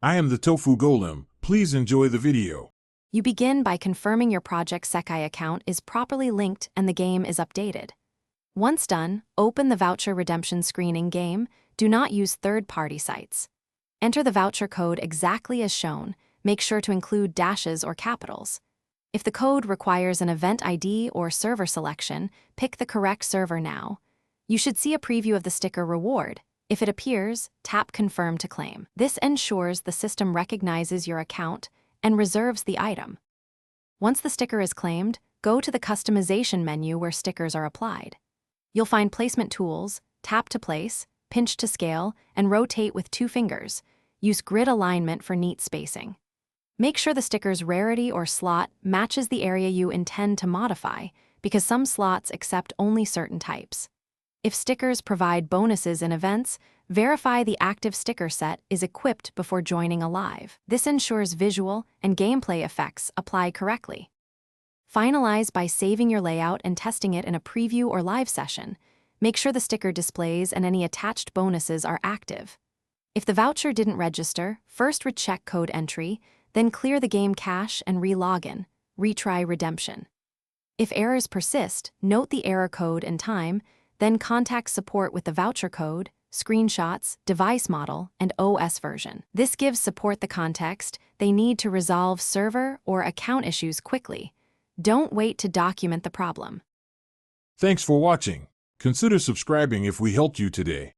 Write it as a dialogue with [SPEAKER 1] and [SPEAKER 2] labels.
[SPEAKER 1] I am the Tofu Golem. Please enjoy the video.
[SPEAKER 2] You begin by confirming your Project Sekai account is properly linked and the game is updated. Once done, open the voucher redemption screen in game. Do not use third-party sites. Enter the voucher code exactly as shown. Make sure to include dashes or capitals. If the code requires an event ID or server selection, pick the correct server now. You should see a preview of the sticker reward. If it appears, tap Confirm to claim. This ensures the system recognizes your account and reserves the item. Once the sticker is claimed, go to the customization menu where stickers are applied. You'll find placement tools, tap to place, pinch to scale, and rotate with 2 fingers. Use grid alignment for neat spacing. Make sure the sticker's rarity or slot matches the area you intend to modify, because some slots accept only certain types. If stickers provide bonuses in events, verify the active sticker set is equipped before joining a live. This ensures visual and gameplay effects apply correctly. Finalize by saving your layout and testing it in a preview or live session. Make sure the sticker displays and any attached bonuses are active. If the voucher didn't register, first recheck code entry, then clear the game cache and re-login. Retry redemption. If errors persist, note the error code and time, then contact support with the voucher code, screenshots, device model, and OS version. This gives support the context they need to resolve server or account issues quickly. Don't wait to document the problem.
[SPEAKER 1] Thanks for watching. Consider subscribing if we helped you today.